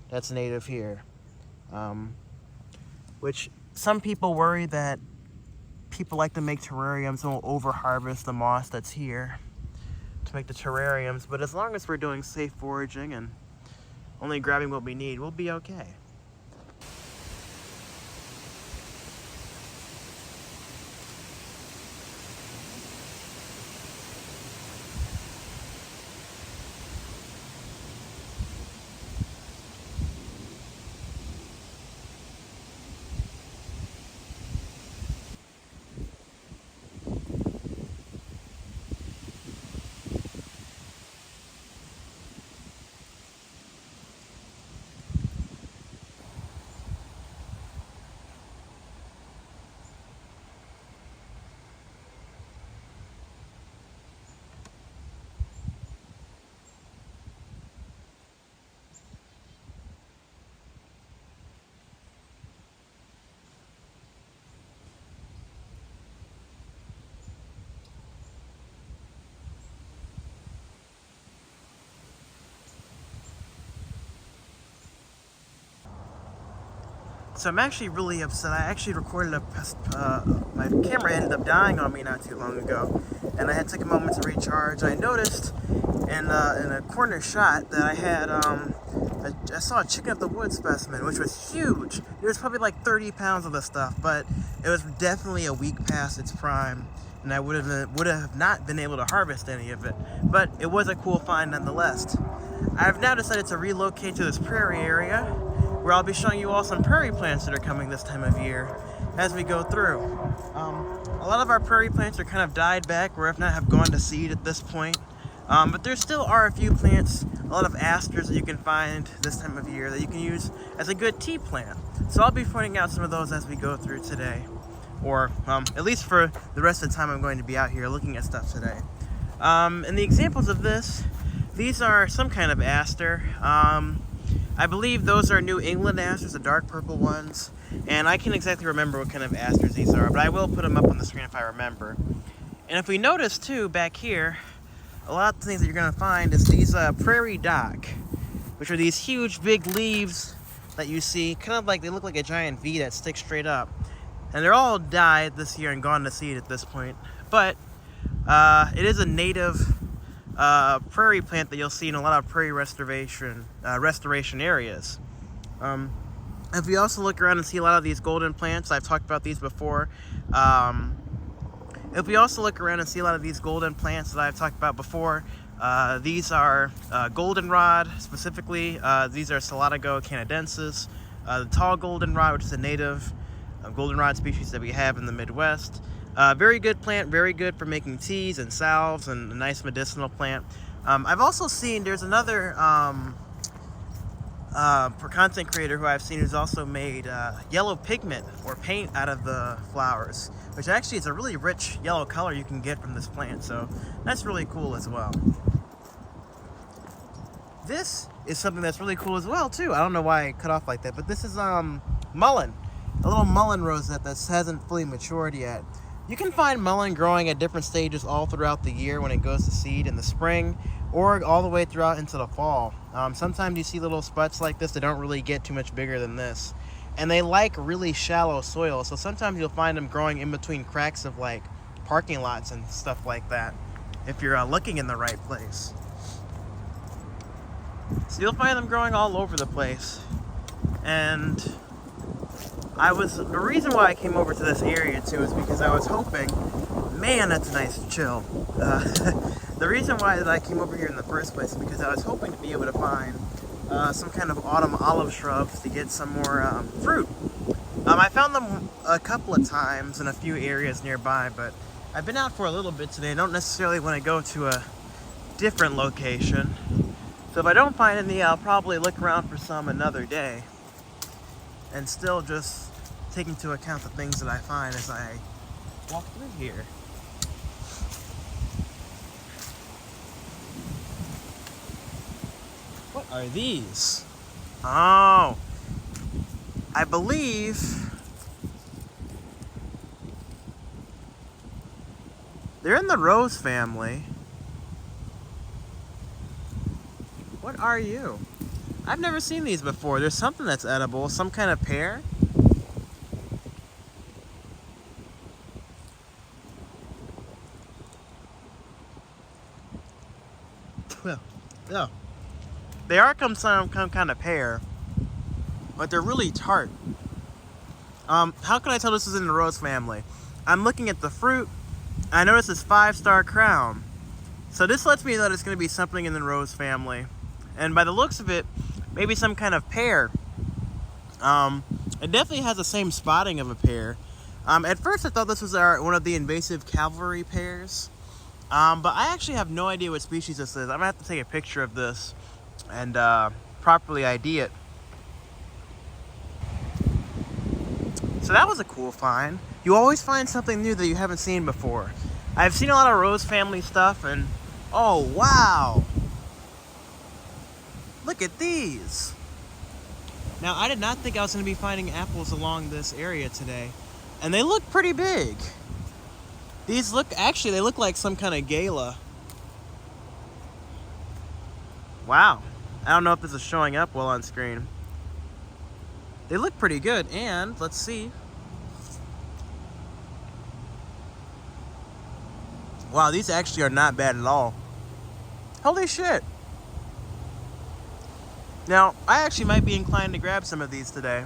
that's native here. Which some people worry that people like to make terrariums and will over-harvest the moss that's here to make the terrariums. But as long as we're doing safe foraging and only grabbing what we need, we'll be okay. So I'm actually really upset. I actually recorded my camera ended up dying on me not too long ago, and I had to take a moment to recharge. I noticed in a corner shot that I had I saw a chicken of the wood specimen, which was huge. There was probably like 30 pounds of this stuff, but it was definitely a week past its prime, and I would have not been able to harvest any of it. But it was a cool find nonetheless. I've now decided to relocate to this prairie area, where I'll be showing you all some prairie plants that are coming this time of year as we go through. A lot of our prairie plants are kind of died back, or if not have gone to seed at this point. But there still are a few plants, a lot of asters that you can find this time of year that you can use as a good tea plant. So I'll be pointing out some of those as we go through today, or at least for the rest of the time I'm going to be out here looking at stuff today. And the examples of this, these are some kind of aster. I believe those are New England asters, the dark purple ones. And I can't exactly remember what kind of asters these are, but I will put them up on the screen if I remember. And if we notice too, back here, a lot of things that you're gonna find is these prairie dock, which are these huge big leaves that you see, kind of like, they look like a giant V that sticks straight up. And they're all died this year and gone to seed at this point. But it is a native prairie plant that you'll see in a lot of prairie restoration areas. If we also look around and see a lot of these golden plants, I've talked about these before. If we also look around and see a lot of these golden plants that I've talked about before, these are goldenrod specifically. These are Salatigo canadensis, the tall goldenrod, which is a native goldenrod species that we have in the Midwest. Very good plant, very good for making teas and salves, and a nice medicinal plant. I've also seen there's another content creator who I've seen who's also made yellow pigment or paint out of the flowers, which actually is a really rich yellow color you can get from this plant, so that's really cool as well. This is something that's really cool as well too. I don't know why I cut off like that, but this is mullein, a little mullein rosette that hasn't fully matured yet. You can find mullein growing at different stages all throughout the year when it goes to seed in the spring, or all the way throughout into the fall. Sometimes you see little sputs like this that don't really get too much bigger than this. And they like really shallow soil, so sometimes you'll find them growing in between cracks of like parking lots and stuff like that, if you're looking in the right place. So you'll find them growing all over the place. And the reason why I came over to this area too is because I was hoping, man, that's a nice chill. The reason why that I came over here in the first place is because I was hoping to be able to find some kind of autumn olive shrubs to get some more fruit. I found them a couple of times in a few areas nearby, but I've been out for a little bit today. I don't necessarily want to go to a different location. So if I don't find any, I'll probably look around for some another day, and still just take into account the things that I find as I walk through here. What are these? Oh, I believe they're in the rose family. What are you? I've never seen these before. There's something that's edible, some kind of pear. Yeah. They are some kind of pear, but they're really tart. How can I tell this is in the rose family? I'm looking at the fruit. I notice this 5-star crown. So this lets me know that it's going to be something in the rose family. And by the looks of it, maybe some kind of pear. It definitely has the same spotting of a pear. At first I thought this was one of the invasive cavalry pears. But I actually have no idea what species this is. I'm going to have to take a picture of this and properly ID it. So that was a cool find. You always find something new that you haven't seen before. I've seen a lot of rose family stuff, and oh wow! Look at these! Now, I did not think I was going to be finding apples along this area today, and they look pretty big. These they look like some kind of gala. Wow. I don't know if this is showing up well on screen. They look pretty good, and let's see. Wow, these actually are not bad at all. Holy shit. Now, I actually might be inclined to grab some of these today.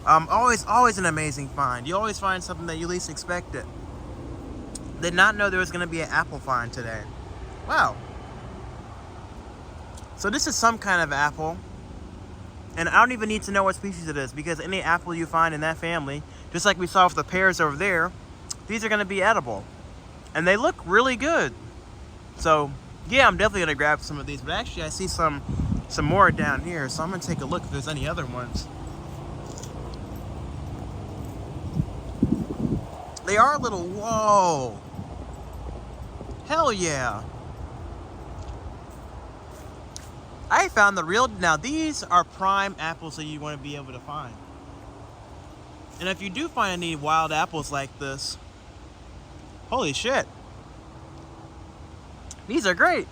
Always an amazing find. You always find something that you least expect it. Did not know there was going to be an apple find today. Wow. So this is some kind of apple. And I don't even need to know what species it is, because any apple you find in that family, just like we saw with the pears over there, these are going to be edible. And they look really good. So, yeah, I'm definitely going to grab some of these. But actually, I see some more down here, so I'm going to take a look if there's any other ones. They are a little, whoa. Hell yeah. I found the real, now these are prime apples that you want to be able to find. And if you do find any wild apples like this, holy shit, these are great.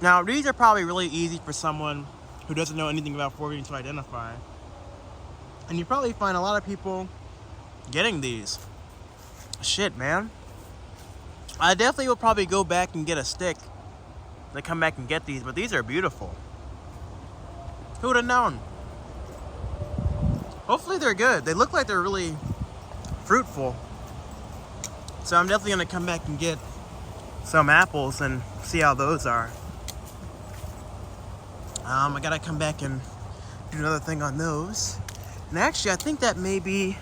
Now, these are probably really easy for someone who doesn't know anything about foraging to identify. And you probably find a lot of people getting these. Shit, man. I definitely will probably go back and get a stick to come back and get these, but these are beautiful. Who would have known? Hopefully they're good. They look like they're really fruitful. So I'm definitely gonna come back and get some apples and see how those are. I gotta come back and do another thing on those. And actually, I think that may be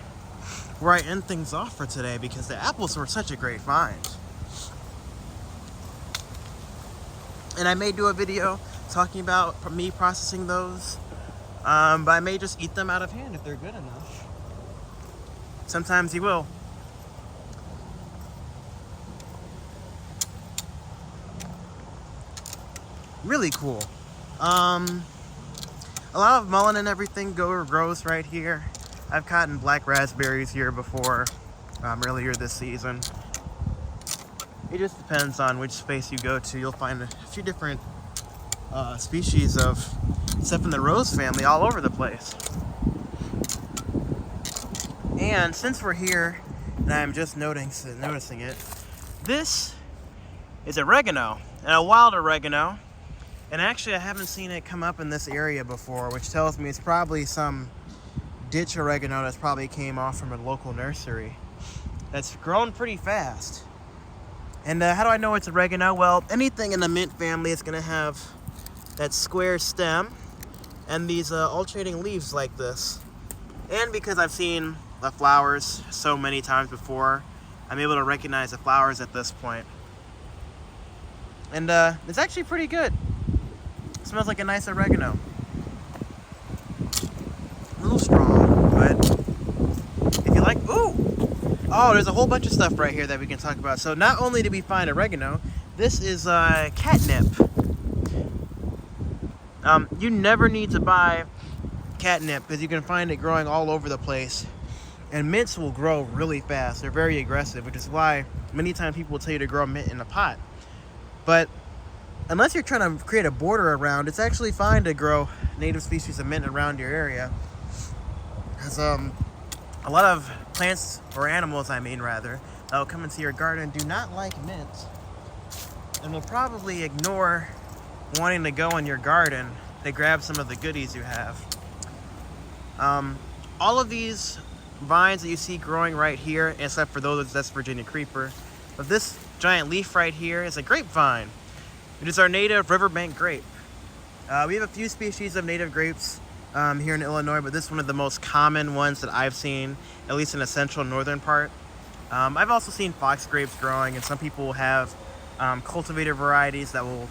where I end things off for today, because the apples were such a great find. And I may do a video talking about me processing those, but I may just eat them out of hand if they're good enough. Sometimes you will. Really cool. A lot of mullein and everything grows right here. I've gotten black raspberries here before, earlier this season. It just depends on which space you go to. You'll find a few different species of stuff in the rose family all over the place. And since we're here, and I'm just noticing it, this is oregano, and a wild oregano. And actually, I haven't seen it come up in this area before, which tells me it's probably some ditch oregano that's probably came off from a local nursery. That's grown pretty fast. And how do I know it's oregano? Well, anything in the mint family is going to have that square stem and these alternating leaves like this. And because I've seen the flowers so many times before, I'm able to recognize the flowers at this point. And it's actually pretty good. It smells like a nice oregano. A little strong, but if you like, ooh! Oh, there's a whole bunch of stuff right here that we can talk about. So not only did we find oregano, this is catnip. You never need to buy catnip because you can find it growing all over the place. And mints will grow really fast. They're very aggressive, which is why many times people will tell you to grow mint in a pot. But unless you're trying to create a border around, it's actually fine to grow native species of mint around your area. Because a lot of plants, or animals I mean rather, that will come into your garden do not like mint. And will probably ignore wanting to go in your garden to grab some of the goodies you have. All of these vines that you see growing right here, except for those that's Virginia creeper, but this giant leaf right here is a grapevine. It is our native riverbank grape. We have a few species of native grapes here in Illinois, but this is one of the most common ones that I've seen, at least in the central northern part. I've also seen fox grapes growing, and some people will have cultivated varieties that will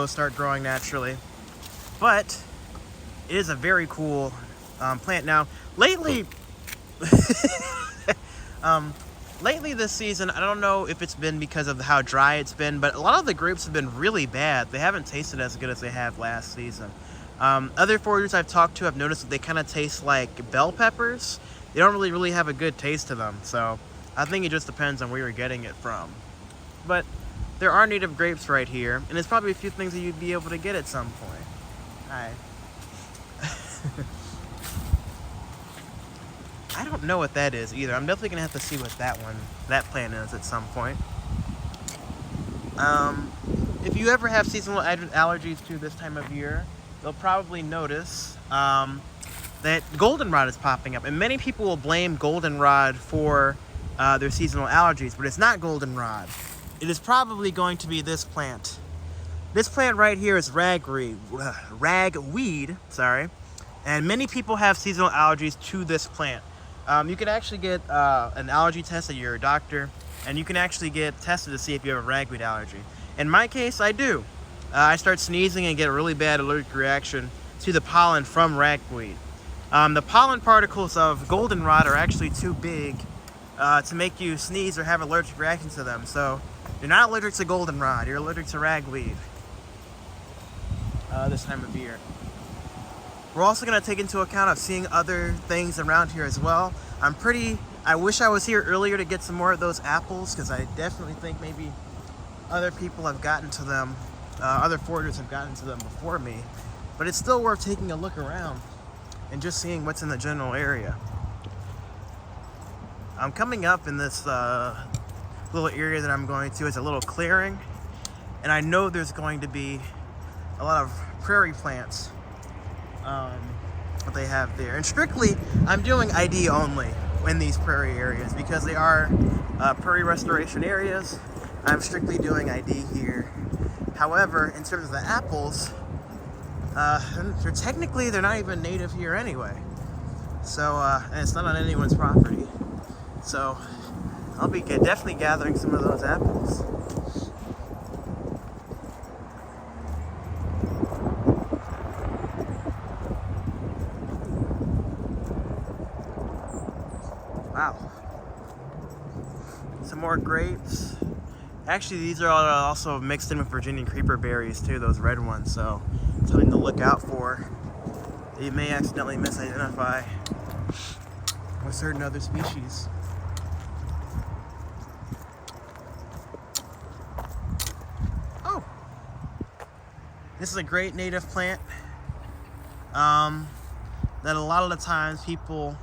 start growing naturally. But it is a very cool plant. Now, lately, lately this season, I don't know if it's been because of how dry it's been, but a lot of the grapes have been really bad. They haven't tasted as good as they have last season. Other foragers I've talked to have noticed that they kind of taste like bell peppers. They don't really have a good taste to them. So I think it just depends on where you're getting it from. But there are native grapes right here, and there's probably a few things that you'd be able to get at some point. Hi. I don't know what that is either. I'm definitely gonna have to see what that plant is at some point. If you ever have seasonal allergies to this time of year, you'll probably notice that goldenrod is popping up, and many people will blame goldenrod for their seasonal allergies, but it's not goldenrod. It is probably going to be this plant. This plant right here is ragweed, and many people have seasonal allergies to this plant. You can actually get an allergy test at your doctor, and you can actually get tested to see if you have a ragweed allergy. In my case, I do. I start sneezing and get a really bad allergic reaction to the pollen from ragweed. The pollen particles of goldenrod are actually too big to make you sneeze or have allergic reactions to them. So you're not allergic to goldenrod, you're allergic to ragweed this time of year. We're also going to take into account of seeing other things around here as well. I wish I was here earlier to get some more of those apples, because I definitely think maybe other people have gotten to them, other foragers have gotten to them before me. But it's still worth taking a look around and just seeing what's in the general area. I'm coming up in this little area that I'm going to. It's a little clearing, and I know there's going to be a lot of prairie plants that they have there. And strictly, I'm doing ID only in these prairie areas because they are prairie restoration areas. I'm strictly doing ID here. However, in terms of the apples, they're not even native here anyway. So, and it's not on anyone's property. So, I'll be definitely gathering some of those apples. Wow. Some more grapes. Actually, these are also mixed in with Virginian creeper berries too, those red ones, so something to look out for. You may accidentally misidentify with certain other species. Oh! This is a great native plant that a lot of the times people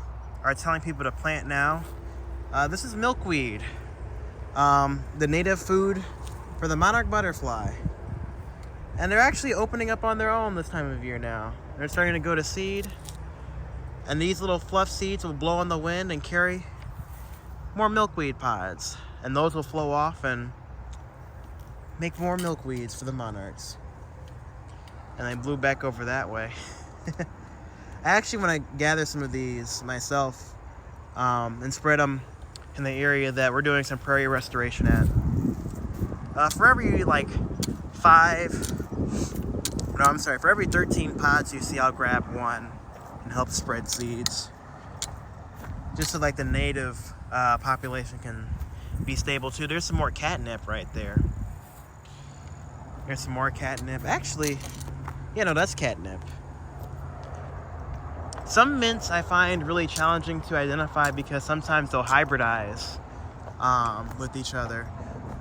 are telling people to plant now. This is milkweed. The native food for the monarch butterfly. And they're actually opening up on their own this time of year now. They're starting to go to seed. And these little fluff seeds will blow in the wind and carry more milkweed pods. And those will flow off and make more milkweeds for the monarchs. And they blew back over that way. I actually want to gather some of these myself and spread them in the area that we're doing some prairie restoration at. For every for every 13 pods you see, I'll grab one and help spread seeds. Just so the native population can be stable too. There's some more catnip right there. There's some more catnip. Actually, yeah, no, that's catnip. Some mints I find really challenging to identify because sometimes they'll hybridize with each other.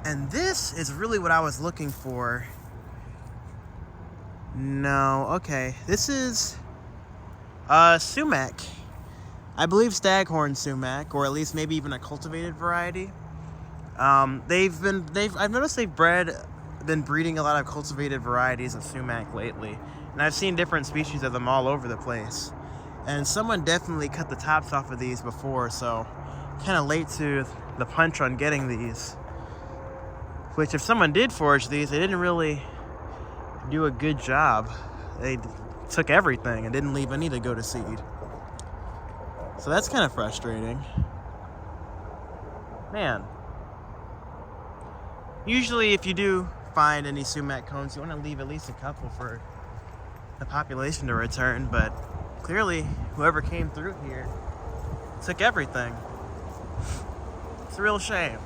And this is really what I was looking for. No, okay. This is sumac. I believe staghorn sumac, or at least maybe even a cultivated variety. I've noticed they've been breeding a lot of cultivated varieties of sumac lately. And I've seen different species of them all over the place. And someone definitely cut the tops off of these before, so kind of late to the punch on getting these. Which, if someone did forage these, they didn't really do a good job. They took everything and didn't leave any to go to seed. So that's kind of frustrating. Man. Usually if you do find any sumac cones, you want to leave at least a couple for the population to return, but clearly, whoever came through here took everything. It's a real shame.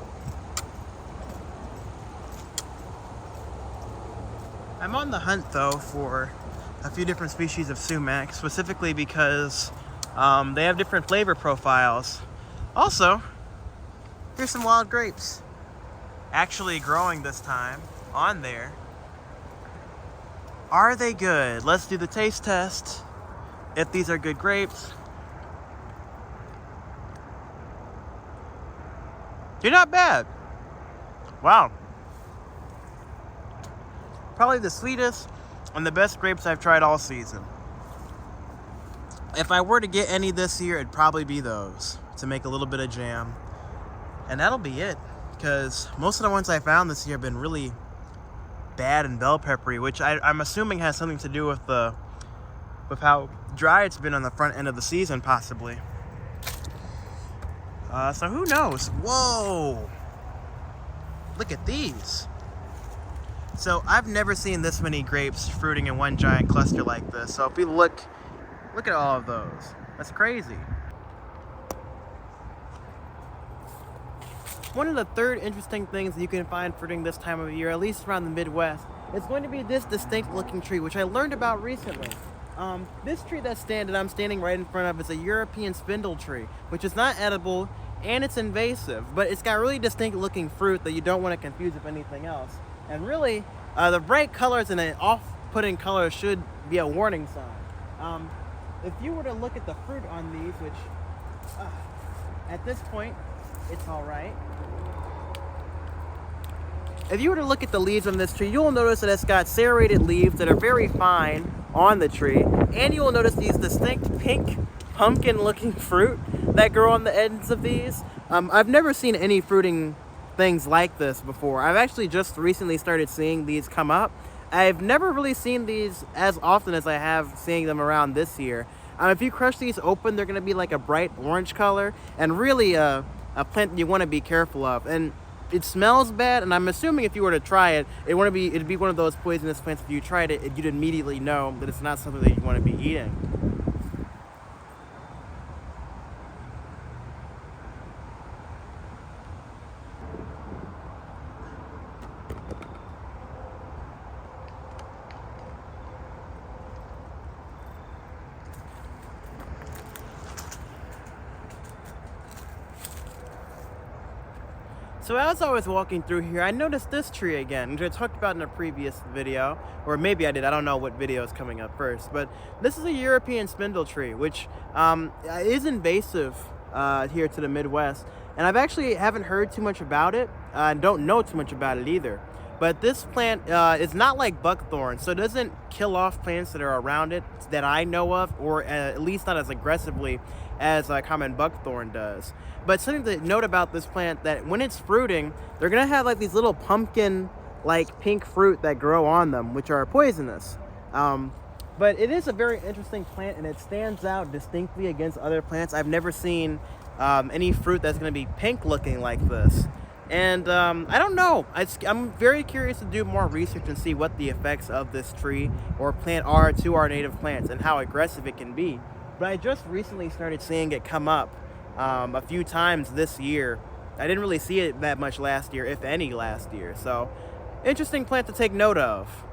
I'm on the hunt, though, for a few different species of sumac, specifically because they have different flavor profiles. Also, here's some wild grapes. Actually growing this time on there. Are they good? Let's do the taste test. If these are good grapes. They're not bad. Wow. Probably the sweetest and the best grapes I've tried all season. If I were to get any this year, it'd probably be those to make a little bit of jam. And that'll be it, because most of the ones I found this year have been really bad and bell peppery, which I'm assuming has something to do with how dry it's been on the front end of the season, possibly. So who knows? Whoa! Look at these. So I've never seen this many grapes fruiting in one giant cluster like this. So if we look at all of those. That's crazy. One of the third interesting things that you can find fruiting this time of year, at least around the Midwest, is going to be this distinct looking tree, which I learned about recently. This tree that I'm standing right in front of is a European spindle tree, which is not edible and it's invasive, but it's got really distinct looking fruit that you don't want to confuse with anything else. And really, the bright colors and the off-putting colors should be a warning sign. If you were to look at the fruit on these, which at this point, it's all right. If you were to look at the leaves on this tree, you'll notice that it's got serrated leaves that are very fine on the tree, and you will notice these distinct pink pumpkin-looking fruit that grow on the ends of these. I've never seen any fruiting things like this before. I've actually just recently started seeing these come up. I've never really seen these as often as I have seeing them around this year. If you crush these open, they're going to be like a bright orange color, and really a plant you want to be careful of. And it smells bad, and I'm assuming if you were to try it, it'd be one of those poisonous plants. If you tried it, you'd immediately know that it's not something that you want to be eating. So as I was walking through here, I noticed this tree again, which I talked about in a previous video, or maybe I did, I don't know what video is coming up first, but this is a European spindle tree, which is invasive here to the Midwest, and I've actually haven't heard too much about it, and don't know too much about it either. But this plant is not like buckthorn, so it doesn't kill off plants that are around it that I know of, or at least not as aggressively as common buckthorn does. But something to note about this plant, that when it's fruiting, they're gonna have like these little pumpkin like pink fruit that grow on them, which are poisonous. But it is a very interesting plant, and it stands out distinctly against other plants. I've never seen any fruit that's gonna be pink looking like this. And I don't know, I'm very curious to do more research and see what the effects of this tree or plant are to our native plants and how aggressive it can be. But I just recently started seeing it come up a few times this year. I didn't really see it that much last year, if any, last year. So, interesting plant to take note of.